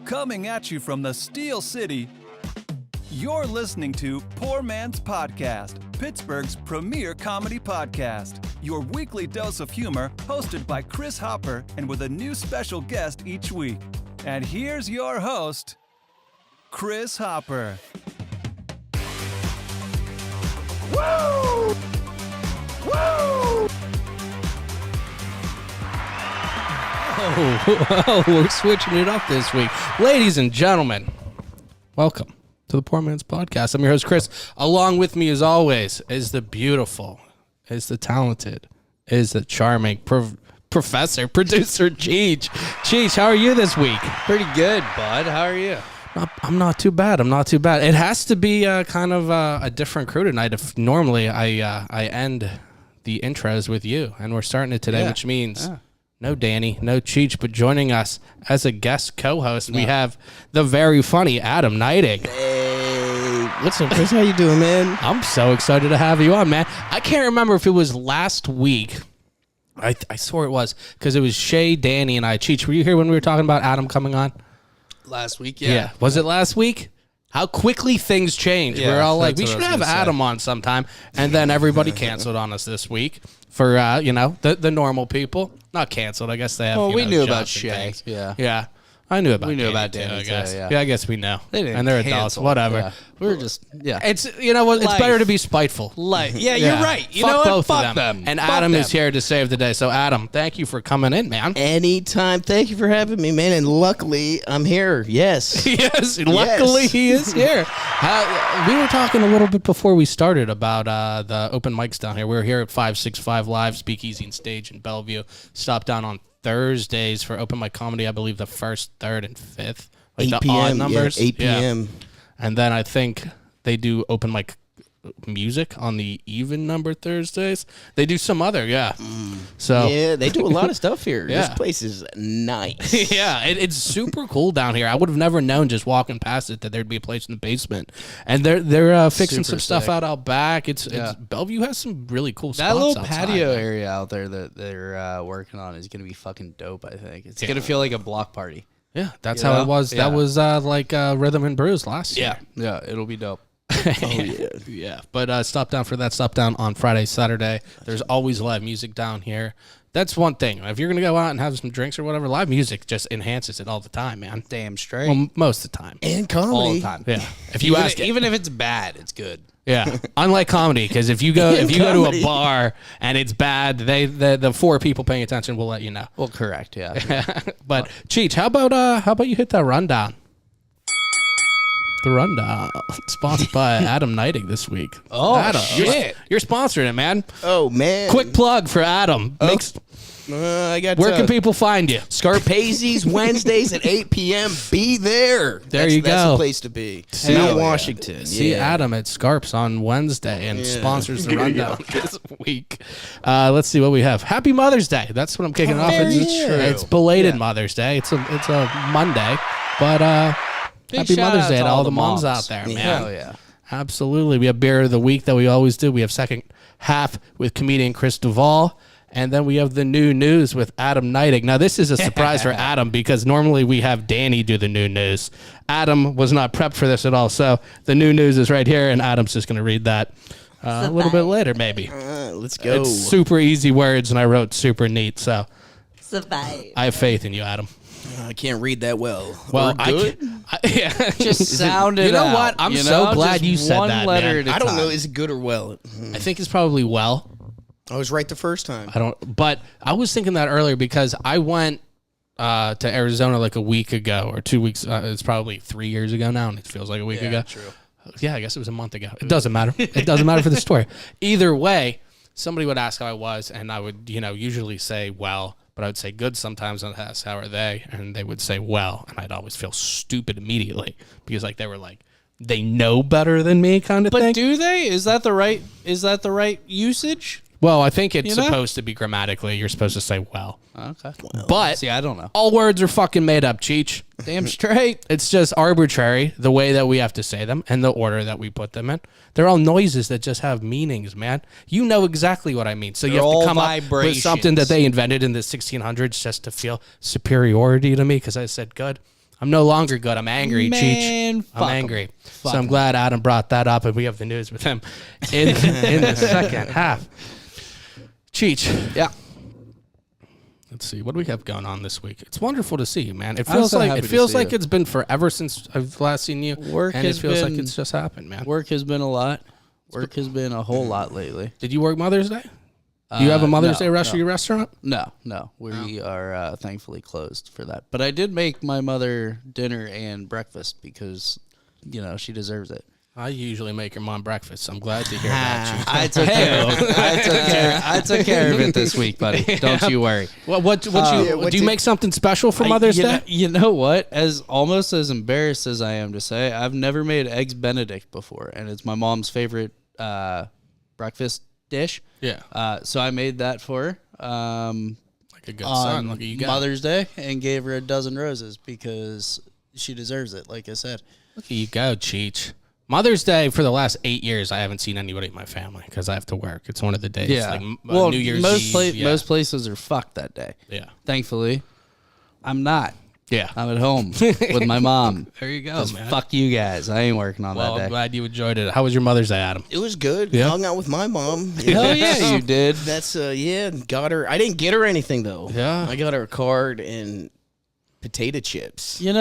Coming at you from the Steel City, you're listening to Poor Man's Podcast, Pittsburgh's premier comedy podcast. Your weekly dose of humor, hosted by Chris Hopper and with a new special guest each week. And here's your host, Chris Hopper. Woo! Woo! Oh, we're switching it up this week. Ladies and gentlemen, welcome to the Poor Man's Podcast. I'm your host, Chris. Along with me, as always, is the beautiful, is the talented, is the charming producer, Cheech. Cheech, how are you this week? Pretty good, bud. How are you? I'm not too bad. It has to be kind of a different crew tonight. If normally I end the intros with you, and we're starting it today, which means... No Danny, no Cheech, but joining us as a guest co-host, we have the very funny Adam Neidig. Hey, what's up, Chris? How you doing, man? I'm so excited to have you on, man. I can't remember if it was last week. I swore it was, because it was Shay, Danny, and I. Cheech, were you here when we were talking about Adam coming on? Last week, yeah. Was it last week? How quickly things change. Yeah, we're all like, we what I should was have gonna Adam say. on sometime. And then everybody canceled on us this week for, the normal people. Not canceled. I guess they have, we knew about jobs and Shay. things. Yeah. Yeah. I knew about We knew Danny about too, Danny I too, guess. yeah. Yeah, I guess we know. They didn't and they're adults. cancel. Whatever. Yeah. We were just, It's, you know what? It's Life. better to be spiteful. Yeah, you're right. You Fuck know what? both Fuck of them. And Fuck Adam them. is here to save the day. So, Adam, thank you for coming in, man. Anytime. Thank you for having me, man. And luckily, I'm here. Yes. Yes, luckily he is here. We were talking a little bit before we started about the open mics down here. We were here at 565 Live, Speakeasy and Stage in Bellevue. Stopped down on Thursdays for open mic comedy, I believe the 1st, 3rd, and 5th. Like 8 the p.m. odd numbers. Yeah, 8 p.m. And then I think they do open mic music on the even number Thursdays. They do some other, So Yeah, they do a lot of stuff here. Yeah. This place is nice. yeah, it's super cool down here. I would have never known just walking past it that there'd be a place in the basement. And they're fixing Super some stuff sick. out back. It's Bellevue has some really cool spots That little outside, patio man. area out there that they're working on is going to be fucking dope, I think. It's going to feel like a block party. Yeah, that's You how know? it was. Yeah. That was like Rhythm and Brews last year. Yeah, it'll be dope. Yeah. But stop down for that. Stop down on Friday, Saturday. There's always live music down here. That's one thing. If you're going to go out and have some drinks or whatever, live music just enhances it all the time, man. Damn straight. Well, most of the time. And comedy. all the time. Yeah. If you ask even if it's bad, it's good. Yeah, unlike comedy, because if you go to a bar and it's bad, the 4 people paying attention will let you know. Well, correct, yeah. But Cheech, how about you hit that rundown? The rundown, sponsored by Adam Neidig this week. Oh, Adam, shit. You're sponsoring it, man. Oh, man. Quick plug for Adam. I got Where can people find you? Scarpazi's Wednesdays at 8 p.m. Be there. There you That's go. the place to be. See- Mount Washington. See yeah. Adam at Scarps on Wednesday and sponsors the rundown this week. Let's see what we have. Happy Mother's Day. That's what I'm kicking off. Very It's, true. it's belated Mother's Day. It's a Monday, but happy shout Mother's out Day to to all all the the moms moms. out there, man. Hell yeah. Absolutely. We have Beer of the Week that we always do. We have second half with comedian Chris Duvall. And then we have the new news with Adam Neidig. Now, this is a surprise for Adam because normally we have Danny do the new news. Adam was not prepped for this at all. So the new news is right here, and Adam's just going to read that a little bit later, maybe. Let's go. It's super easy words, and I wrote super neat. So Survive. I have faith in you, Adam. I can't read that well. Well, We're good? yeah. Just sound it You know out, what? I'm you so know? glad Just you said one that, letter man. at a I don't know. time. Is it good or well? I think it's probably well. I was right the first time. But I was thinking that earlier because I went to Arizona like a week ago or 2 weeks. It's probably 3 years ago now, and it feels like a week ago. True. Yeah, I guess it was a month ago. It doesn't matter. It doesn't matter for the story. Either way, somebody would ask how I was, and I would, usually say well, but I would say good sometimes. And I'd ask how are they, and they would say well, and I'd always feel stupid immediately because they were like they know better than me kind of thing. But do they? Is that the right usage? Well, I think it's You know? supposed to be grammatically. You're supposed to say well. Okay. But See, I don't know. all words are fucking made up, Cheech. Damn straight. It's just arbitrary, the way that we have to say them and the order that we put them in. They're all noises that just have meanings, man. You know exactly what I mean. So you They're have to all come up with something that vibrations. they invented in the 1600s just to feel superiority to me because I said good. I'm no longer good. I'm angry, Man, Cheech. fuck I'm 'em. angry. Fuck So I'm 'em. glad Adam brought that up, and we have the news with him in the second half. Cheech. Yeah. Let's see. What do we have going on this week? It's wonderful to see you, man. It I'm feels so like happy to see like you. it's been forever since I've last seen you. Work and it has feels like been- it's just happened, man. Work has been a lot. Work has been a whole lot lately. Did you work Mother's Day? Do you have a Mother's no, Day rush no. at your restaurant? No. We are thankfully closed for that. But I did make my mother dinner and breakfast because, she deserves it. I usually make your mom breakfast, so I'm glad to hear that. Cheech. I took care of it this week, buddy. Don't you worry. What do you make something special for Mother's Day? You know what? Almost as embarrassed as I am to say, I've never made eggs Benedict before, and it's my mom's favorite breakfast dish. Yeah. So I made that for her. Like a good son. Look at you go. Mother's Day, and gave her a dozen roses because she deserves it. Like I said. Look at you go, Cheech. Mother's Day, for the last 8 years, I haven't seen anybody in my family because I have to work. It's one of the days. Yeah. Like, Well, New Year's Eve. most places are fucked that day. Yeah. Thankfully, I'm not. Yeah. I'm at home with my mom. There you go, 'Cause man. fuck you guys. I ain't working on Well, that I'm day. glad you enjoyed it. How was your Mother's Day, Adam? It was good. Yeah. Hung out with my mom. Hell yeah, you did. That's got her. I didn't get her anything though. Yeah. I got her a card and potato chips. Dude. You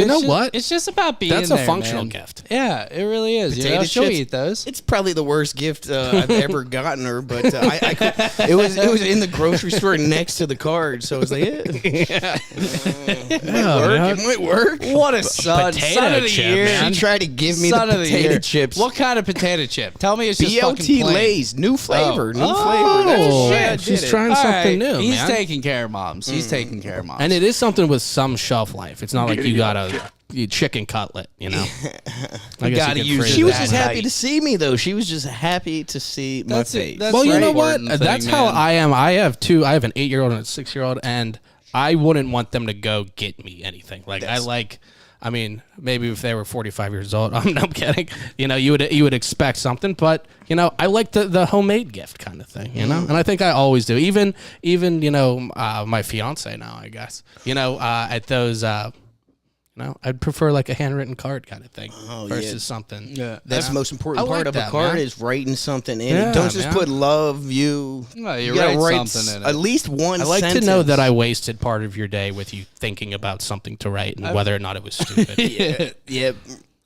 know what? It's just about being That's a there, functional man. gift. Yeah, it really is. Potato She'll chips. eat those. It's probably the worst gift I've ever gotten her, but it was in the grocery store next to the card, so I was like, it might work. What a son. potato Son of the chip, year. man. She tried to give me Son the of the potato year. chips. What kind of potato chip? Tell me it's just fucking BLT plain. Lay's, new flavor, Oh. new flavor. That's Oh, why I she's did it. trying All something right, new, He's man. taking care of moms. He's taking care of moms. And it is something with some shelf life. It's not like you got a chicken cutlet, I guess gotta you could use phrase it She was that just way. happy to see me, though. She was just happy to see my That's it. face. That's Well, you the know what? important thing, That's how man. I am. I have an 8-year-old and a 6-year-old, and I wouldn't want them to go get me anything. Maybe if they were 45 years old, I'm kidding. You would expect something, but I like the homemade gift kind of thing, and I think I always do. Even my fiance now, I guess. At those. I'd prefer like a handwritten card kind of thing versus something. Yeah. That's the most important I part like of a that, card man. is writing something in Yeah, it. Don't just man. put love, you. No, you gotta write something in it. At least one I like sentence. to know that I wasted part of your day with you thinking about something to write and whether or not it was stupid. Yeah.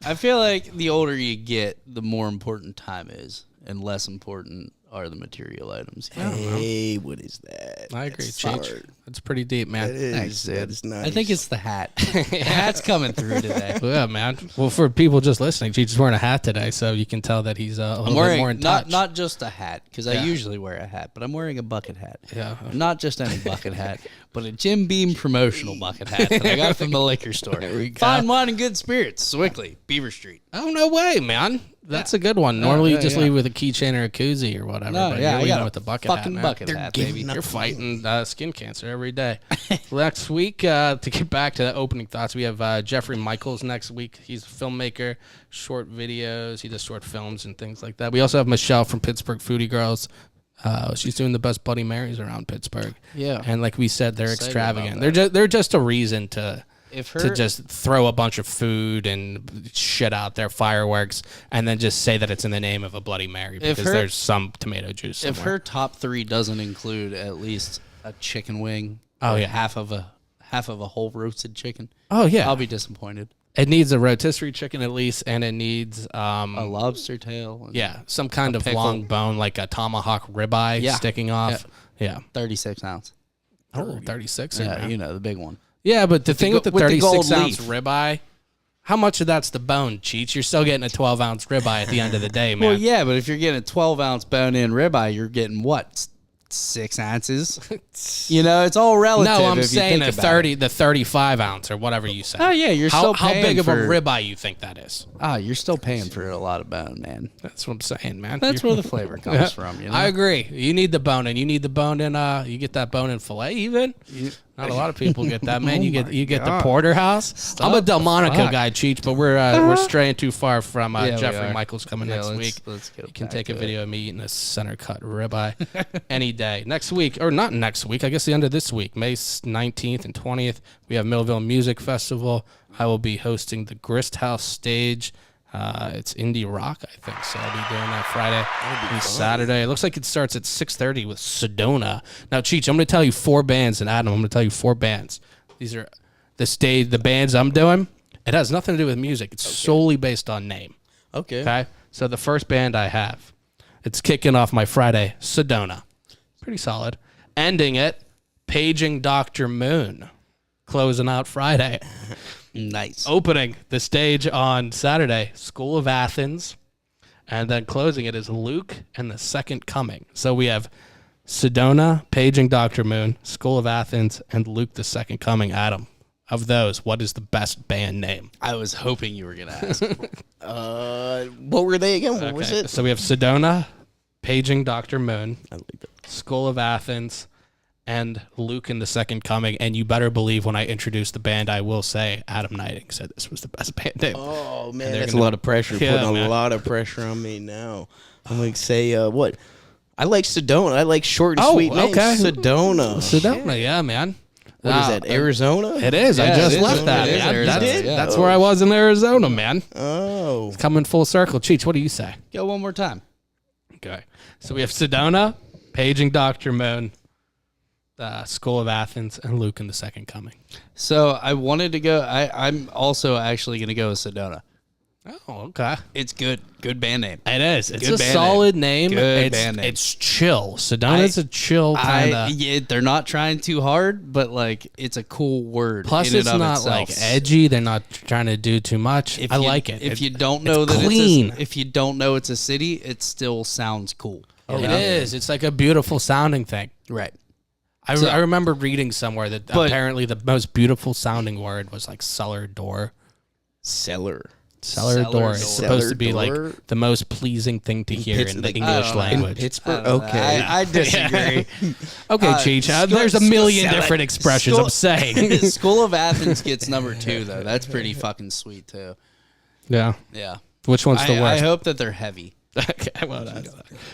I feel like the older you get, the more important time is, and less important are the material items. Hey, what is that? I agree, That's Cheech. hard. That's pretty deep, man. That is, Thanks, dude. that is nice. I think it's the hat. The hat's coming through today. Yeah, man. Well, for people just listening, Cheech is wearing a hat today, so you can tell that he's a little bit more in touch. not just a hat, because Yeah. I usually wear a hat, but I'm wearing a bucket hat. Yeah. Not just any bucket hat, but a Jim Beam promotional bucket hat that I got from the liquor store. we go. Fine wine and good spirits, Swickley, Beaver Street. Oh, no way, man. That's a good one. Normally, you just yeah. leave with a keychain or a koozie or whatever. No, but yeah, you're I leaving got a with the bucket hat, fucking man. bucket hat, baby. You're fighting skin cancer every day. Next week, to get back to the opening thoughts, we have Jeffrey Michaels next week. He's a filmmaker, short videos. He does short films and things like that. We also have Michelle from Pittsburgh Foodie Girls. She's doing the best Bloody Marys around Pittsburgh. Yeah. And like we said, they're Excited extravagant. about They're just a reason to If to her, just throw a bunch of food and shit out there, fireworks, and then just say that it's in the name of a Bloody Mary because her- there's some tomato juice if somewhere. her top 3 doesn't include at least a chicken wing, Oh, or yeah. half of a whole roasted chicken, Oh, yeah. I'll be disappointed. It needs a rotisserie chicken at least, and it needs A lobster tail, and yeah, some kind of pickle. long bone, like a tomahawk ribeye Yeah. sticking off. Yeah. 36 ounce. Oh, 36. Yeah, man. you know, the big one. Yeah, but the thing with the with the gold 36-ounce leaf. ribeye, how much of that's the bone, Cheech? You're still getting a 12-ounce ribeye at the end of the day, man. Well, yeah, but if you're getting a 12-ounce bone-in ribeye, you're getting what? 6 ounces? You know, it's all relative. No, I'm if you saying think the about 30, the 35 ounce or whatever you say. Oh, yeah, you're how, still how paying big of a for- ribeye you think that is? You're still paying for a lot of bone, man. That's what I'm saying, man. That's where the flavor comes from, you know? I agree. You need the bone in. You need the bone in. You get that bone in fillet even. Not a lot of people get that, man. You get the porterhouse. I'm a Delmonico guy, Cheech, but we're straying too far from Jeffrey Michaels coming next week. Let's get you can take a video of me eating a center cut ribeye any day. Next week, or not next week, I guess the end of this week, May 19th and 20th, we have Millville Music Festival. I will be hosting the Grist House stage. It's indie rock, I think, so I'll be doing that Friday and Saturday. It looks like it starts at 6:30 with Sedona. Now, Cheech, I'm going to tell you 4 bands, and Adam, I'm going to tell you 4 bands. These are the bands I'm doing. It has nothing to do with music. It's solely based on name. Okay. So the first band I have, it's kicking off my Friday, Sedona. Pretty solid. Ending it, Paging Dr. Moon. Closing out Friday. Nice. Opening the stage on Saturday, School of Athens, and then closing it is Luke and the Second Coming. So we have Sedona, Paging Dr. Moon, School of Athens, and Luke the Second Coming. Adam, of those, what is the best band name? I was hoping you were going to ask. What were they again? What was it? So we have Sedona, Paging Dr. Moon, School of Athens, and Luke and the Second Coming. And you better believe when I introduce the band, I will say Adam Neidig said this was the best band name. Oh, man, that's a lot of pressure. Yeah, putting a lot of pressure on me now. I'm going to say, what? I like Sedona. I like short and sweet names. Sedona, yeah, man. What is that, Arizona? It is. I just left that. That's where I was in Arizona, man. Oh. It's coming full circle. Cheech, what do you say? Go one more time. Okay. So we have Sedona, Paging Dr. Moon, School of Athens, and Luke and the Second Coming. So I wanted to go. I'm also actually going to go with Sedona. Oh, okay. It's good. Good band name. It is. It's Good a band solid name. Good band name. It's chill. Sedona's a chill kind of. Yeah, they're not trying too hard, but like it's a cool word. Plus, in it's and of not itself. like edgy. They're not trying to do too much. I like it. If you don't know that clean. if you don't know it's a city, it still sounds cool. It is. It's like a beautiful sounding thing. Right. I remember reading somewhere that apparently the most beautiful sounding word was like cellar door. Cellar Door is supposed to be like the most pleasing thing to hear in the English language. In Pittsburgh? Okay. I disagree. Okay, Cheech. There's a million different expressions. I'm saying. School of Athens gets number 2 though. That's pretty fucking sweet too. Yeah. Yeah. Which one's the worst? I hope that they're heavy. Okay, well, that's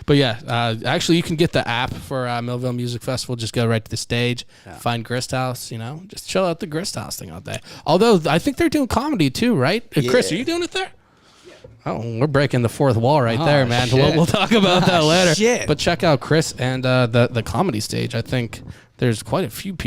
but yeah, actually, you can get the app for Millville Music Festival. Just go right to the stage, find Grist House. Just chill out the Grist House thing all day. Although I think they're doing comedy too, right? Yeah. Chris, are you doing it there? Oh, we're breaking the fourth wall right there, man. We'll talk about that later. Shit. But check out Chris and the comedy stage. I think there's quite a few people